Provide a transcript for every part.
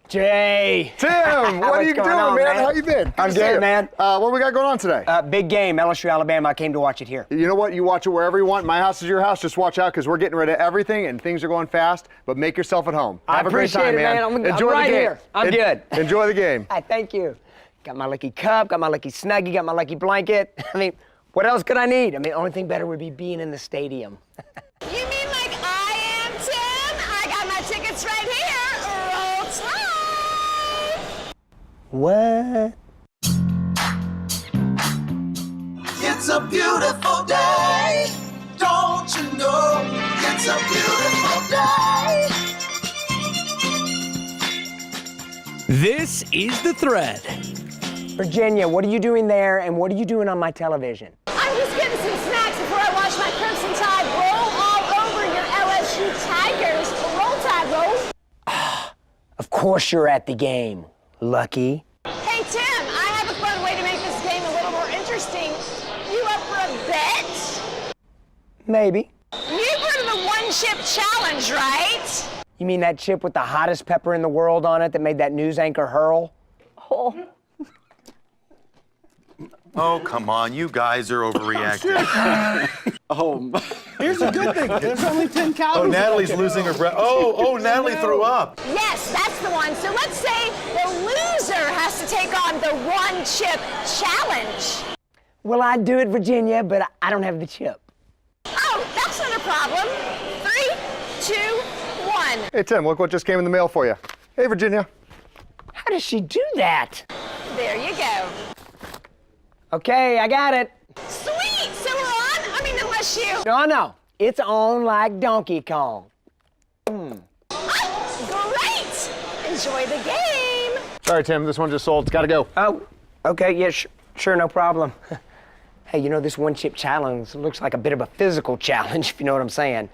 Jay! Tim, what are you doing, man? How you been? I'm good, man. What we got going on today? Big game, LSU, Alabama. I came to watch it here. You know what? You watch it wherever you want. My house is your house. Just watch out because we're getting rid of everything and things are going fast. But make yourself at home. Have a great time, man. Enjoy the game. Here. I'm good. Enjoy the game. Thank you. Got my lucky cup, got my lucky Snuggie, got my lucky blanket. I mean, what else could I need? I mean, the only thing better would be being in the stadium. You mean like I am, Tim? I got my tickets right here. Roll Tide! What? It's a beautiful day. Don't you know? It's a beautiful day. This is The Thread. Virginia, what are you doing there and what are you doing on my television? I'm just getting some snacks before I watch my Crimson Tide roll all over your LSU Tigers. Roll Tide, roll. Of course you're at the game, Lucky. Hey, Tim, I have a fun way to make this game a little more interesting. You up for a bet? Maybe. You've heard of the one-chip challenge, right? You mean that chip with the hottest pepper in the world on it that made that news anchor hurl? Oh. Oh, come on, you guys are overreacting. Here's a good thing. There's only 10 calories. Oh, Natalie's losing her breath. Oh, Natalie threw up. Yes, that's the one. So let's say the loser has to take on the one-chip challenge. Well, I'd do it, Virginia, but I don't have the chip. Oh, that's not a problem. 3, 2, 1. Hey, Tim, look what just came in the mail for you. Hey, Virginia. How does she do that? There you go. Okay, I got it. Sweet, so we're on? I mean, unless you... No, it's on like Donkey Kong. Ah, great! Enjoy the game. Sorry, Tim, this one just sold. It's got to go. Oh, okay, yeah, sure, no problem. Hey, you know, this one-chip challenge looks like a bit of a physical challenge, if you know what I'm saying.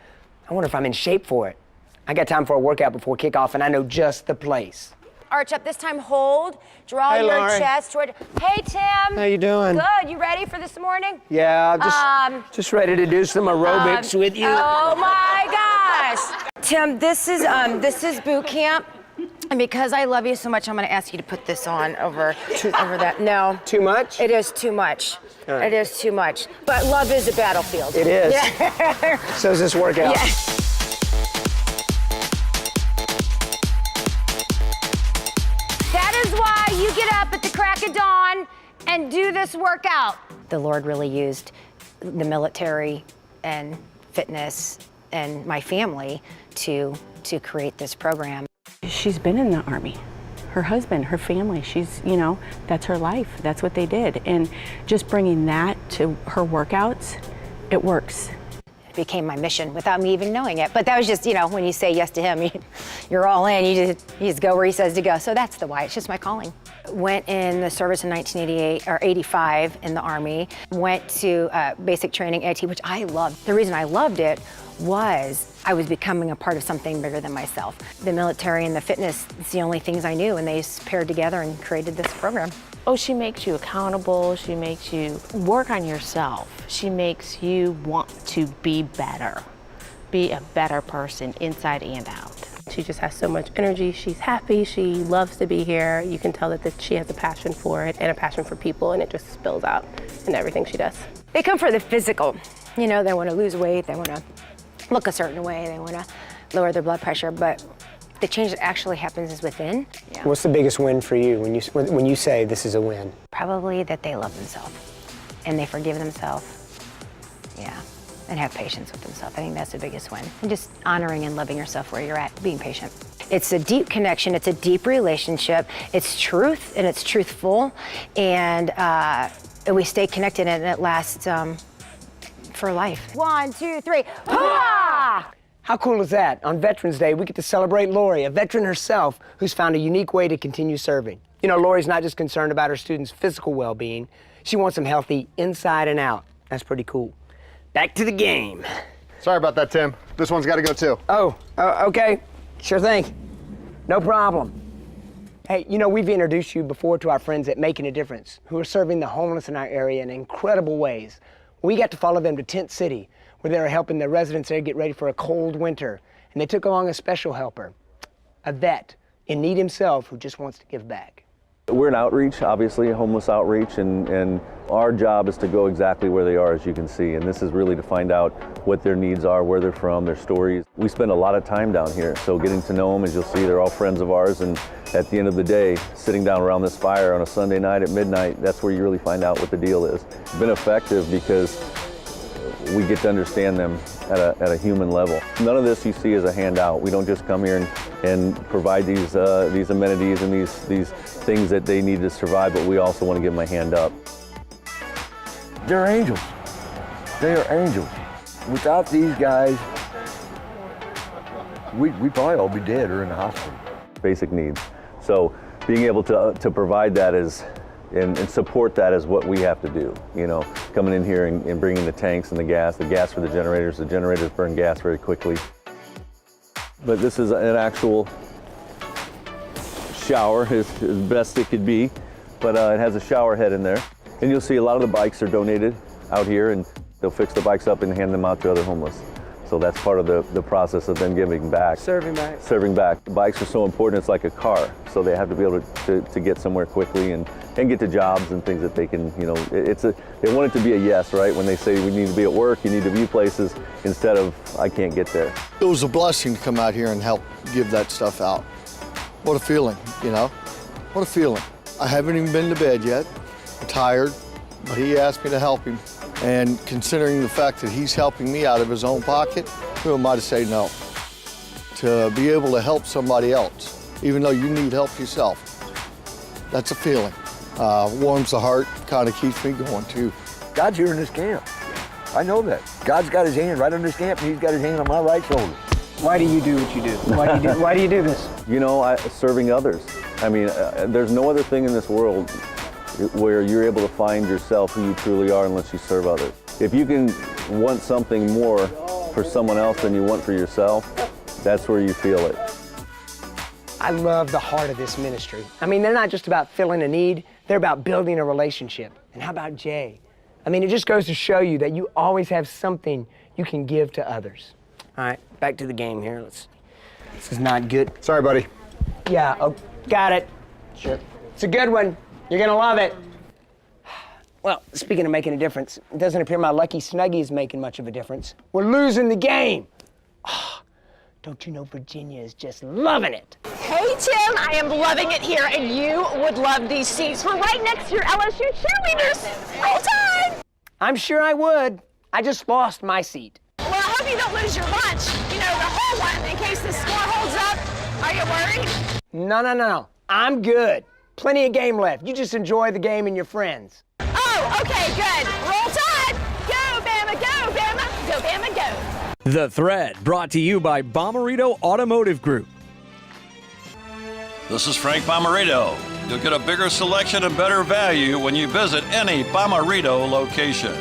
I wonder if I'm in shape for it. I got time for a workout before kickoff, and I know just the place. Arch up, this time hold. Draw Hey, your Lauren. chest toward... Hey, Tim. How you doing? Good, you ready for this morning? Yeah, just ready to do some aerobics with you. Oh my gosh. Tim, this is boot camp. And because I love you so much, I'm gonna ask you to put this on over that. No. Too much? It is too much. Right. It is too much. But love is a battlefield. It is. Yeah. So does this workout. Yeah. That is why you get up at the crack of dawn and do this workout. The Lord really used the military and fitness and my family to create this program. She's been in the Army. Her husband, her family, that's her life. That's what they did. And just bringing that to her workouts, it works. It became my mission without me even knowing it. But that was just, when you say yes to him, you're all in. You just go where he says to go. So that's the why. It's just my calling. Went in the service in 1988 or 85 in the Army. Went to basic training AT, which I loved. The reason I loved it was I was becoming a part of something bigger than myself. The military and the fitness, it's the only things I knew, and they paired together and created this program. Oh, she makes you accountable. She makes you work on yourself. She makes you want to be better, be a better person inside and out. She just has so much energy. She's happy. She loves to be here. You can tell that she has a passion for it and a passion for people, and it just spills out in everything she does. They come for the physical. They want to lose weight. They want to look a certain way. They want to lower their blood pressure, but the change that actually happens is within. Yeah. What's the biggest win for you when you say this is a win? Probably that they love themselves and they forgive themselves. Yeah, and have patience with themselves. I think that's the biggest win. And just honoring and loving yourself where you're at, being patient. It's a deep connection. It's a deep relationship. It's truth and it's truthful, and we stay connected and it lasts for life. 1, 2, 3. Hurrah! How cool is that? On Veterans Day, we get to celebrate Lori, a veteran herself who's found a unique way to continue serving. Lori's not just concerned about her students' physical well-being. She wants them healthy inside and out. That's pretty cool. Back to the game. Sorry about that, Tim. This one's got to go too. Oh, okay. Sure thing. No problem. Hey, we've introduced you before to our friends at Making a Difference, who are serving the homeless in our area in incredible ways. We got to follow them to Tent City, where they were helping the residents there get ready for a cold winter. And they took along a special helper, a vet, in need himself who just wants to give back. We're an outreach, obviously, a homeless outreach, and our job is to go exactly where they are, as you can see, and this is really to find out what their needs are, where they're from, their stories. We spend a lot of time down here, so getting to know them, as you'll see, they're all friends of ours, and at the end of the day, sitting down around this fire on a Sunday night at midnight, that's where you really find out what the deal is. It's been effective because we get to understand them at a human level. None of this you see is a handout. We don't just come here and provide these amenities and these things that they need to survive, but we also want to give them a hand up. They're angels. They are angels. Without these guys, we'd probably all be dead or in the hospital. Basic needs. So being able to provide that and support that is what we have to do. You know, coming in here and bringing the tanks and the gas for the generators. The generators burn gas very quickly. But this is an actual shower, as best it could be, but it has a shower head in there. And you'll see a lot of the bikes are donated out here, and they'll fix the bikes up and hand them out to other homeless. So that's part of the process of them giving back. Serving back. Serving back. The bikes are so important, it's like a car. So they have to be able to get somewhere quickly and get to jobs and things that they can, you know, they want it to be a yes, right? When they say we need to be at work, you need to view places, instead of I can't get there. It was a blessing to come out here and help give that stuff out. What a feeling, you know? What a feeling. I haven't even been to bed yet. I'm tired, but he asked me to help him. And considering the fact that he's helping me out of his own pocket, who am I to say no? To be able to help somebody else, even though you need help yourself, that's a feeling. Warms the heart, kind of keeps me going too. God's here in this camp. I know that. God's got his hand right on this camp, and he's got his hand on my right shoulder. Why do you do what you do? Why do you do this? You know, serving others. I mean, there's no other thing in this world where you're able to find yourself who you truly are unless you serve others. If you can want something more for someone else than you want for yourself, that's where you feel it. I love the heart of this ministry. I mean, they're not just about filling a need, they're about building a relationship. And how about Jay? I mean, it just goes to show you that you always have something you can give to others. All right, back to the game here. This is not good. Sorry, buddy. Yeah, oh, got it. Sure. It's a good one. You're gonna love it. Well, speaking of making a difference, it doesn't appear my lucky Snuggie is making much of a difference. We're losing the game. Oh, don't you know Virginia is just loving it? Hey, Tim, I am loving it here, and you would love these seats. We're right next to your LSU cheerleaders. Roll Tide! I'm sure I would. I just lost my seat. Well, I hope you don't lose your lunch. You know, the whole one, in case the score holds up. Are you worried? No. I'm good. Plenty of game left. You just enjoy the game and your friends. Oh, okay, good. Roll Tide! Go, Bama, go, Bama! Go, Bama, go! The Thread, brought to you by Bomarito Automotive Group. This is Frank Bomarito. You'll get a bigger selection and better value when you visit any Bomarito location.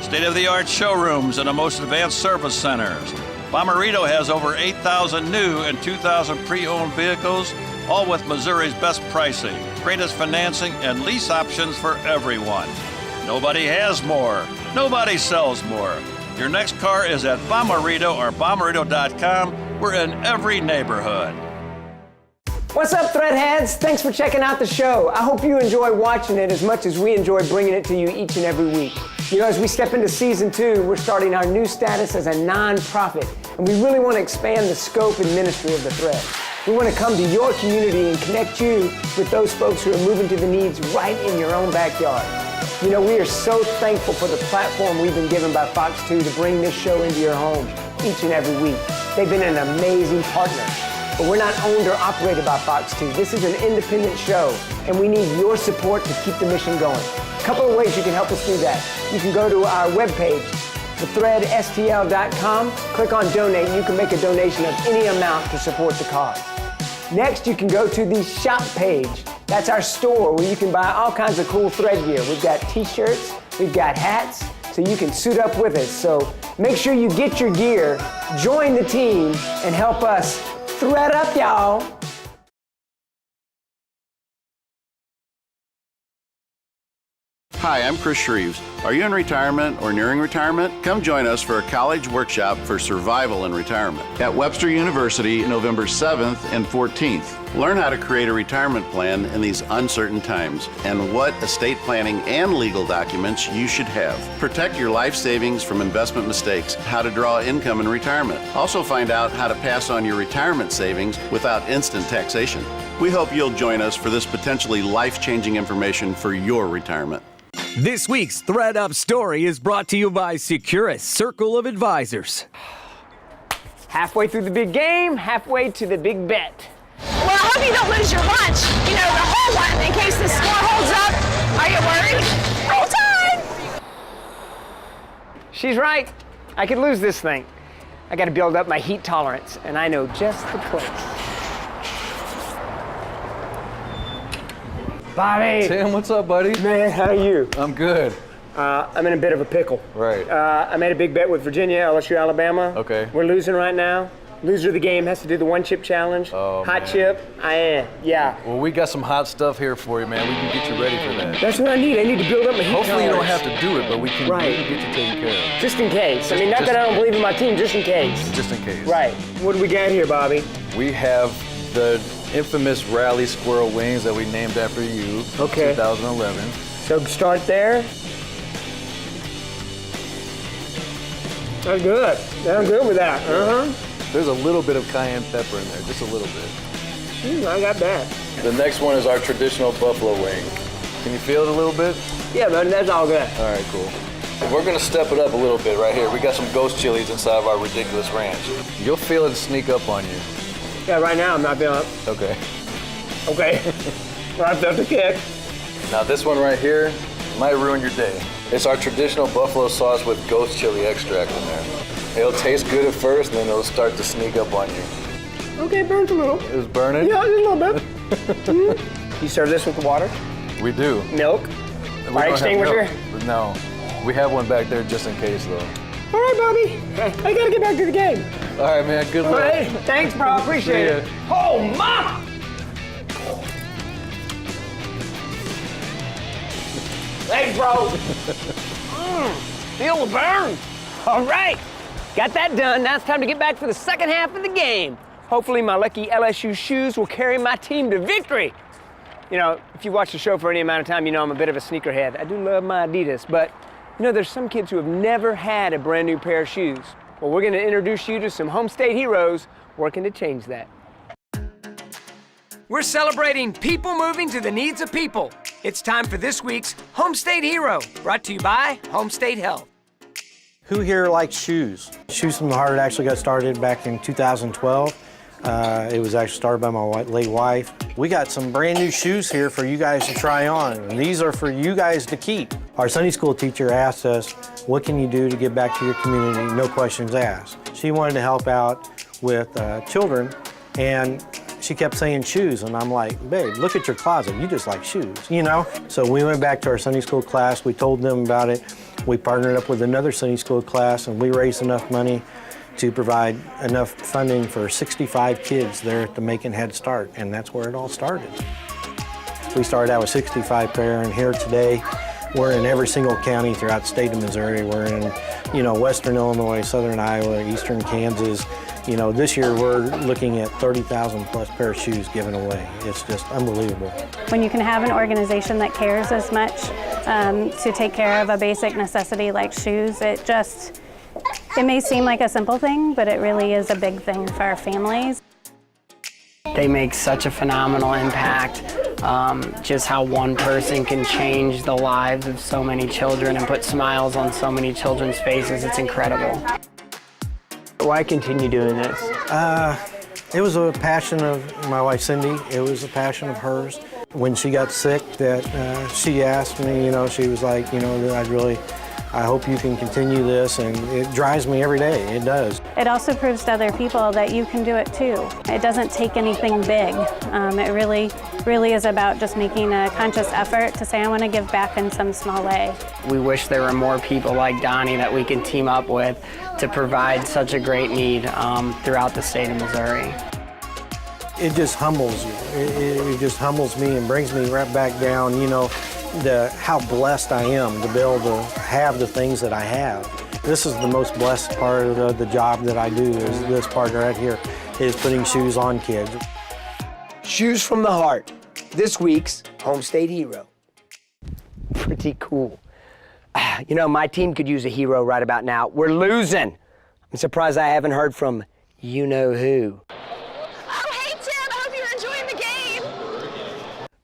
State-of-the-art showrooms and the most advanced service centers. Bomarito has over 8,000 new and 2,000 pre-owned vehicles, all with Missouri's best pricing, greatest financing, and lease options for everyone. Nobody has more. Nobody sells more. Your next car is at Bomarito or Bomarito.com. We're in every neighborhood. What's up, Threadheads? Thanks for checking out the show. I hope you enjoy watching it as much as we enjoy bringing it to you each and every week. You know, as we step into season 2, we're starting our new status as a non-profit, and we really want to expand the scope and ministry of the Thread. We want to come to your community and connect you with those folks who are moving to the needs right in your own backyard. You know, we are so thankful for the platform we've been given by Fox 2 to bring this show into your home each and every week. They've been an amazing partner. But we're not owned or operated by Fox 2. This is an independent show, and we need your support to keep the mission going. A couple of ways you can help us do that. You can go to our webpage, thethreadstl.com, click on donate, and you can make a donation of any amount to support the cause. Next, you can go to the shop page. That's our store where you can buy all kinds of cool Thread gear. We've got t-shirts, we've got hats, so you can suit up with us. So make sure you get your gear, join the team, and help us Thread up, y'all. Hi, I'm Chris Shreves. Are you in retirement or nearing retirement? Come join us for a college workshop for survival in retirement at Webster University, November 7th and 14th. Learn how to create a retirement plan in these uncertain times and what estate planning and legal documents you should have. Protect your life savings from investment mistakes, how to draw income in retirement. Also find out how to pass on your retirement savings without instant taxation. We hope you'll join us for this potentially life-changing information for your retirement. This week's Thread Up story is brought to you by Securus Circle of Advisors. Halfway through the big game, halfway to the big bet. Well, I hope you don't lose your lunch, you know, the whole one, in case the score holds up. Are you worried? Roll Tide! She's right. I could lose this thing. I got to build up my heat tolerance, and I know just the place. Bobby! Tim, what's up, buddy? Man, how are you? I'm good. I'm in a bit of a pickle. Right. I made a big bet with Virginia, LSU, Alabama. Okay. We're losing right now. Loser of the game has to do the one chip challenge. Oh, hot man. chip. Yeah. Well, we got some hot stuff here for you, man. We can get you ready for that. That's what I need. I need to build up my heat Hopefully you don't tolerance. have to do it, but we can get you taken care of. Just in case. I mean, not Just- that I don't believe in my team, just in case. Just in case. Right. What do we got here, Bobby? We have the infamous Rally Squirrel Wings that we named after you. Okay. 2011. So start there. That's good. I'm good with that. There's a little bit of cayenne pepper in there, just a little bit. I got that. The next one is our traditional buffalo wing. Can you feel it a little bit? Yeah, man, that's all good. All right, cool. And we're gonna step it up a little bit right here. We got some ghost chilies inside of our ridiculous ranch. You'll feel it sneak up on you. Yeah, right now I'm not feeling it. Okay. Okay. I felt the kick. Now this one right here might ruin your day. It's our traditional buffalo sauce with ghost chili extract in there. It'll taste good at first, and then it'll start to sneak up on you. Okay, burns a little. It was burning? Yeah, just a little bit. You serve this with the water? We do. Milk? We Fire don't have extinguisher? milk. No. We have one back there just in case, though. All right, Bobby. I gotta get back to the game. All right, man. Good All luck. right. Thanks, bro. Appreciate See it. ya. Oh, mama! Thanks, bro. Feel the burn. All right. Got that done. Now it's time to get back for the second half of the game. Hopefully my lucky LSU shoes will carry my team to victory. You know, if you watch the show for any amount of time, you know I'm a bit of a sneakerhead. I do love my Adidas, but you know, there's some kids who have never had a brand new pair of shoes. Well, we're gonna introduce you to some home state heroes working to change that. We're celebrating people moving to the needs of people. It's time for this week's Home State Hero, brought to you by Home State Health. Who here likes shoes? Shoes from the Heart actually got started back in 2012. It was actually started by my late wife. We got some brand new shoes here for you guys to try on, and these are for you guys to keep. Our Sunday school teacher asked us, what can you do to give back to your community? No questions asked. She wanted to help out with children, and she kept saying shoes, and I'm like, babe, look at your closet, you just like shoes, you know? So we went back to our Sunday school class, we told them about it. We partnered up with another Sunday school class, and we raised enough money to provide enough funding for 65 kids there at the Macon Head Start, and that's where it all started. We started out with 65 pair, and here today, we're in every single county throughout the state of Missouri. We're in, you know, western Illinois, southern Iowa, eastern Kansas. You know, this year we're looking at 30,000 plus pair of shoes given away. It's just unbelievable. When you can have an organization that cares as much to take care of a basic necessity like shoes, it may seem like a simple thing, but it really is a big thing for our families. They make such a phenomenal impact. Just how one person can change the lives of so many children and put smiles on so many children's faces, it's incredible. Why continue doing this? It was a passion of my wife Cindy. It was a passion of hers. When she got sick, that she asked me, you know, she was like, you know, I hope you can continue this, and it drives me every day, it does. It also proves to other people that you can do it too. It doesn't take anything big. It really is about just making a conscious effort to say, I want to give back in some small way. We wish there were more people like Donnie that we can team up with to provide such a great need throughout the state of Missouri. It just humbles you. It just humbles me and brings me right back down, you know. how blessed I am to be able to have the things that I have. This is the most blessed part of the job that I do, is this part right here, is putting shoes on kids. Shoes from the heart, this week's home state hero. Pretty cool. You know, my team could use a hero right about now. We're losing. I'm surprised I haven't heard from you-know-who. Oh, hey, Tim, I hope you're enjoying the game.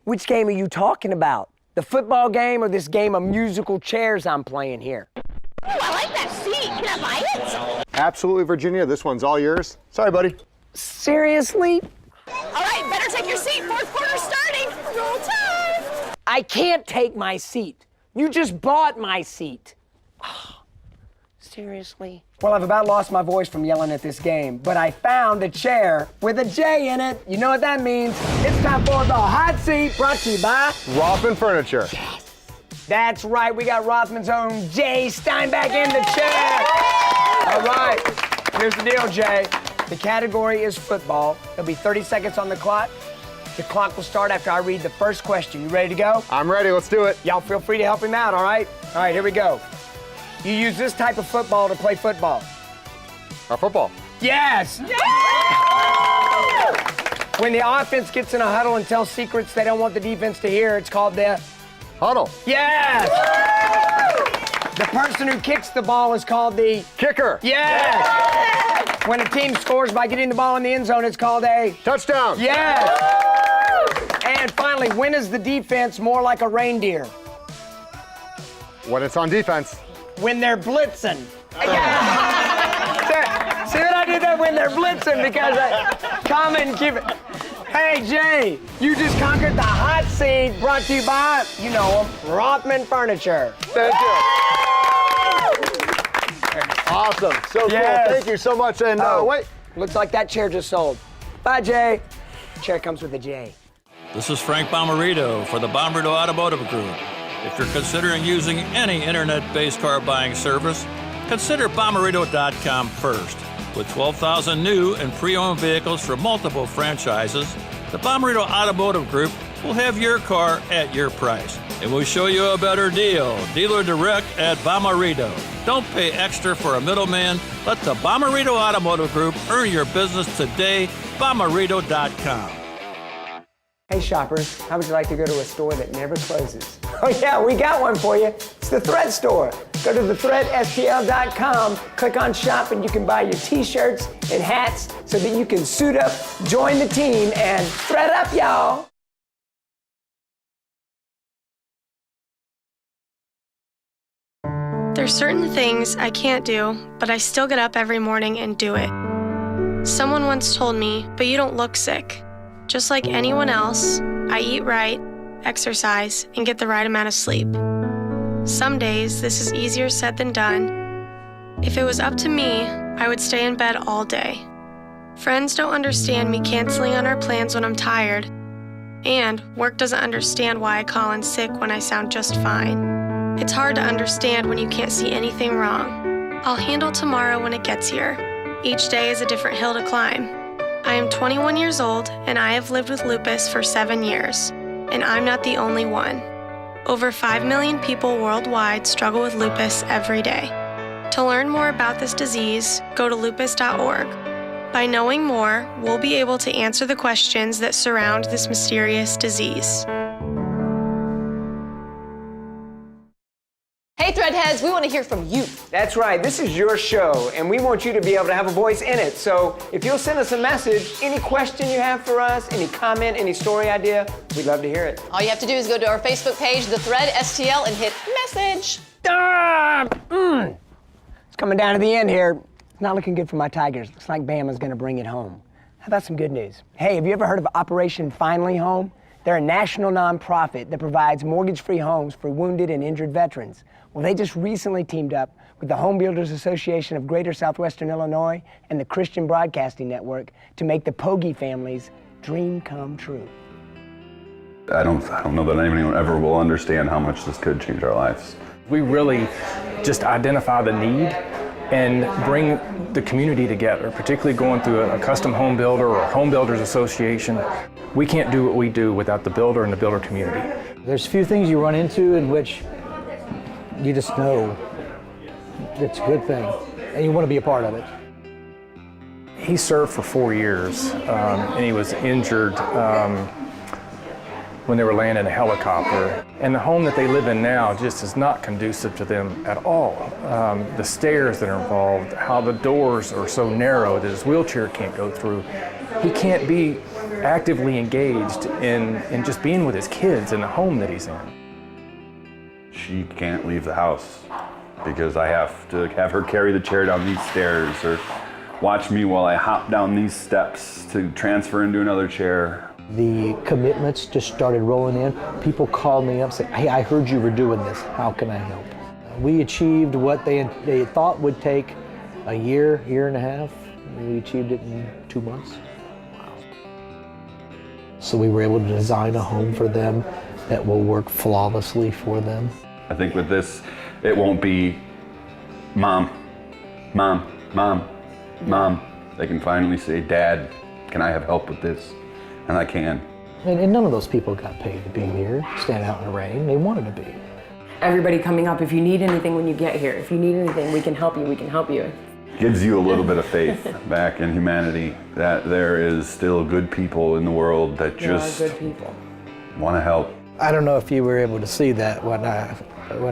Which game are you talking about? The football game or this game of musical chairs I'm playing here? Ooh, I like that seat. Can I buy it? Absolutely, Virginia. This one's all yours. Sorry, buddy. Seriously? All right, better take your seat. Fourth quarter starting. Roll time. I can't take my seat. You just bought my seat. Seriously? Well, I've about lost my voice from yelling at this game, but I found a chair with a J in it. You know what that means? It's time for the hot seat, brought to you by Rothman Furniture. Yes. That's right, we got Rothman's own Jay Steinbach in the chair. All right, here's the deal, Jay. The category is football. There'll be 30 seconds on the clock. The clock will start after I read the first question. You ready to go? I'm ready, let's do it. Y'all feel free to help him out, all right? All right, here we go. You use this type of football to play football. Football. Yes! When the offense gets in a huddle and tells secrets they don't want the defense to hear, it's called the huddle. Yes! The person who kicks the ball is called the kicker. Yes! When a team scores by getting the ball in the end zone, it's called a touchdown. Yes! And finally, when is the defense more like a reindeer? When it's on defense. When they're blitzing. See what I did there? When they're blitzing, because common keep it. Hey, Jay, you just conquered the hot seat, brought to you by, you know him, Rothman Furniture. Thank you. Awesome, so Yes. cool. Thank you so much. And wait. Looks like that chair just sold. Bye, Jay. Chair comes with a J. This is Frank Bomarito for the Bomarito Automotive Group. If you're considering using any internet-based car buying service, consider Bomarito.com first. With 12,000 new and pre-owned vehicles from multiple franchises, the Bomarito Automotive Group will have your car at your price. And we'll show you a better deal. Dealer direct at Bomarito. Don't pay extra for a middleman. Let the Bomarito Automotive Group earn your business today. Bomarito.com. Hey shoppers, how would you like to go to a store that never closes? Oh yeah, we got one for you. It's the Thread Store. Go to thethreadstl.com, click on shop, and you can buy your t-shirts and hats so that you can suit up, join the team, and thread up, y'all. There's certain things I can't do, but I still get up every morning and do it. Someone once told me, but you don't look sick. Just like anyone else, I eat right, exercise, and get the right amount of sleep. Some days, this is easier said than done. If it was up to me, I would stay in bed all day. Friends don't understand me canceling on our plans when I'm tired, and work doesn't understand why I call in sick when I sound just fine. It's hard to understand when you can't see anything wrong. I'll handle tomorrow when it gets here. Each day is a different hill to climb. I am 21 years old, and I have lived with lupus for 7 years, and I'm not the only one. Over 5 million people worldwide struggle with lupus every day. To learn more about this disease, go to lupus.org. By knowing more, we'll be able to answer the questions that surround this mysterious disease. Hey, Threadheads, we want to hear from you. That's right, this is your show, and we want you to be able to have a voice in it. So if you'll send us a message, any question you have for us, any comment, any story idea, we'd love to hear it. All you have to do is go to our Facebook page, The Thread STL, and hit message. It's coming down to the end here. It's not looking good for my Tigers. Looks like Bama's gonna bring it home. How about some good news? Hey, have you ever heard of Operation Finally Home? They're a national nonprofit that provides mortgage-free homes for wounded and injured veterans. Well, they just recently teamed up with the Home Builders Association of Greater Southwestern Illinois and the Christian Broadcasting Network to make the Pogge family's dream come true. I don't know that anyone ever will understand how much this could change our lives. We really just identify the need and bring the community together, particularly going through a custom home builder or a home builders association. We can't do what we do without the builder and the builder community. There's few things you run into in which you just know it's a good thing, and you want to be a part of it. He served for 4 years, and he was injured when they were laying in a helicopter. And the home that they live in now just is not conducive to them at all. The stairs that are involved, how the doors are so narrow that his wheelchair can't go through. He can't be actively engaged in just being with his kids in the home that he's in. She can't leave the house because I have to have her carry the chair down these stairs or watch me while I hop down these steps to transfer into another chair. The commitments just started rolling in. People called me up and said, hey, I heard you were doing this. How can I help? We achieved what they thought would take a year, year and a half. We achieved it in 2 months. So we were able to design a home for them that will work flawlessly for them. I think with this, it won't be mom, mom, mom, mom. They can finally say, Dad, can I have help with this? And I can. And none of those people got paid to be here, stand out in the rain. They wanted to be. Everybody coming up, if you need anything when you get here, if you need anything, we can help you, we can help you. Gives you a little bit of faith back in humanity that there is still good people in the world that just good people. Want to help. I don't know if you were able to see that when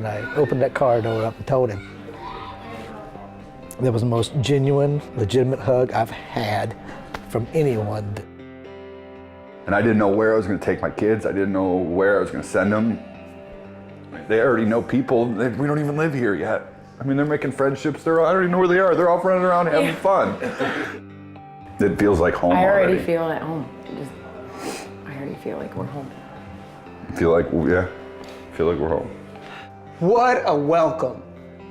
I opened that car door up and told him. That was the most genuine, legitimate hug I've had from anyone. And I didn't know where I was going to take my kids. I didn't know where I was going to send them. They already know people. We don't even live here yet. I mean, they're making friendships. I don't even know where they are. They're off running around having fun. It feels like home already. I already feel at home. I already feel like we're home. Feel like we're home. What a welcome.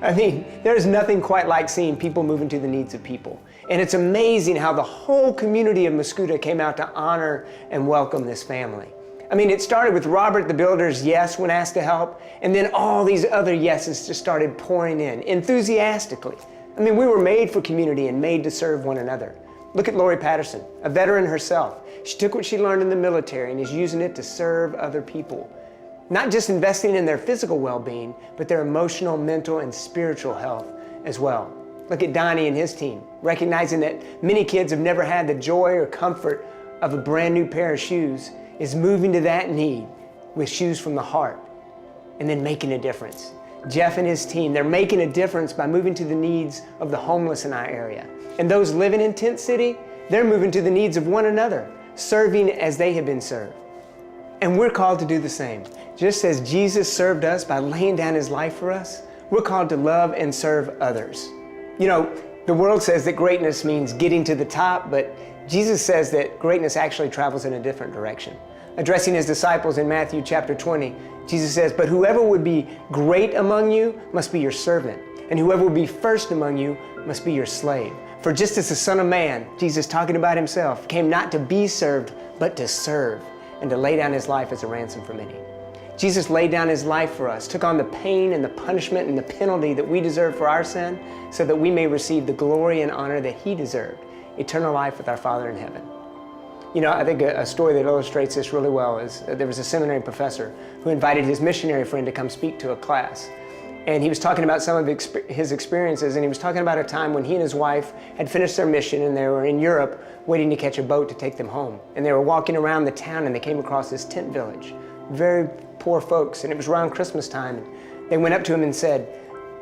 I mean, there's nothing quite like seeing people move into the needs of people. And it's amazing how the whole community of Mascoutah came out to honor and welcome this family. I mean, it started with Robert the builder's yes when asked to help, and then all these other yeses just started pouring in, enthusiastically. I mean, we were made for community and made to serve one another. Look at Lori Patterson, a veteran herself. She took what she learned in the military and is using it to serve other people. Not just investing in their physical well-being, but their emotional, mental, and spiritual health as well. Look at Donnie and his team, recognizing that many kids have never had the joy or comfort of a brand new pair of shoes, is moving to that need with Shoes from the Heart and then making a difference. Jeff and his team, they're making a difference by moving to the needs of the homeless in our area. And those living in Tent City, they're moving to the needs of one another, serving as they have been served. And we're called to do the same. Just as Jesus served us by laying down his life for us, we're called to love and serve others. You know, the world says that greatness means getting to the top, but Jesus says that greatness actually travels in a different direction. Addressing his disciples in Matthew chapter 20, Jesus says, "But whoever would be great among you must be your servant, and whoever would be first among you must be your slave. For just as the Son of Man," Jesus talking about himself, "came not to be served, but to serve, and to lay down his life as a ransom for many." Jesus laid down his life for us, took on the pain and the punishment and the penalty that we deserve for our sin, so that we may receive the glory and honor that he deserved, eternal life with our Father in heaven. You know, I think a story that illustrates this really well is there was a seminary professor who invited his missionary friend to come speak to a class. And he was talking about some of his experiences, and he was talking about a time when he and his wife had finished their mission and they were in Europe waiting to catch a boat to take them home. And they were walking around the town and they came across this tent village, very poor folks, and it was around Christmas time. And they went up to him and said,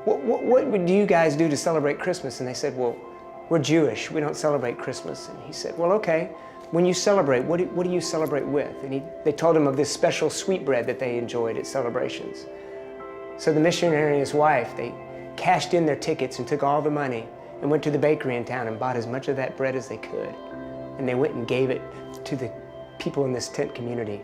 what do you guys do to celebrate Christmas? And they said, "Well, we're Jewish, we don't celebrate Christmas." And he said, "Well, okay, when you celebrate, what do you celebrate with?" And they told him of this special sweetbread that they enjoyed at celebrations. So the missionary and his wife, they cashed in their tickets and took all the money and went to the bakery in town and bought as much of that bread as they could. And they went and gave it to the people in this tent community.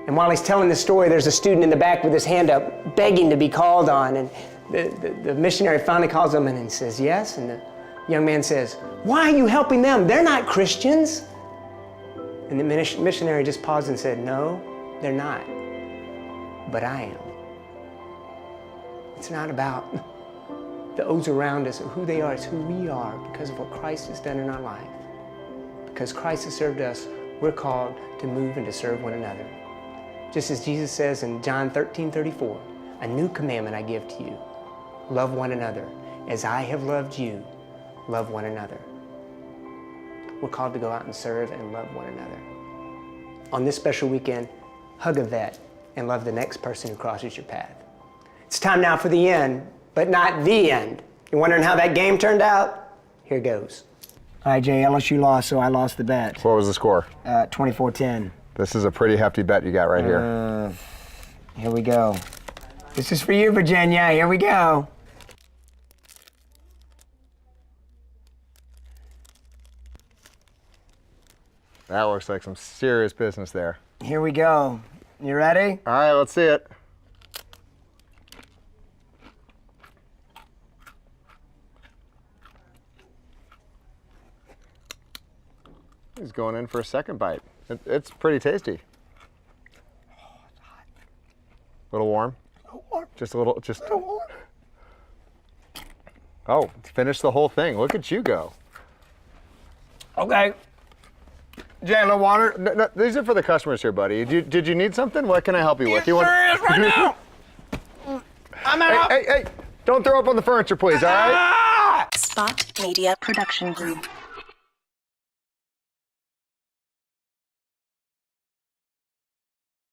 And while he's telling this story, there's a student in the back with his hand up, begging to be called on. And the missionary finally calls him in and says, "Yes." And the young man says, "Why are you helping them? They're not Christians." And the missionary just paused and said, "No, they're not, but I am." It's not about those around us or who they are, it's who we are because of what Christ has done in our life. Because Christ has served us we're called to move and to serve one another. Just as Jesus says in John 13:34, a new commandment I give to you, love one another. As I have loved you, love one another. We're called to go out and serve and love one another. On this special weekend, hug a vet and love the next person who crosses your path. It's time now for the end, but not the end. You're wondering how that game turned out? Here goes. All right, Jay, LSU lost, so I lost the bet. What was the score? 24-10. This is a pretty hefty bet you got right here. Here we go. This is for you, Virginia. Here we go. That looks like some serious business there. Here we go. You ready? All right, let's see it. He's going in for a second bite. It's pretty tasty. Oh, it's hot. A little warm? A little warm. Just a little, just. A little warm. Oh, finish the whole thing. Look at you go. Okay. Jay, a little water? No, these are for the customers here, buddy. Did you need something? What can I help you with? Yes, there is right now. I'm out. Hey, don't throw up on the furniture, please, all right? Spot Media Production Group.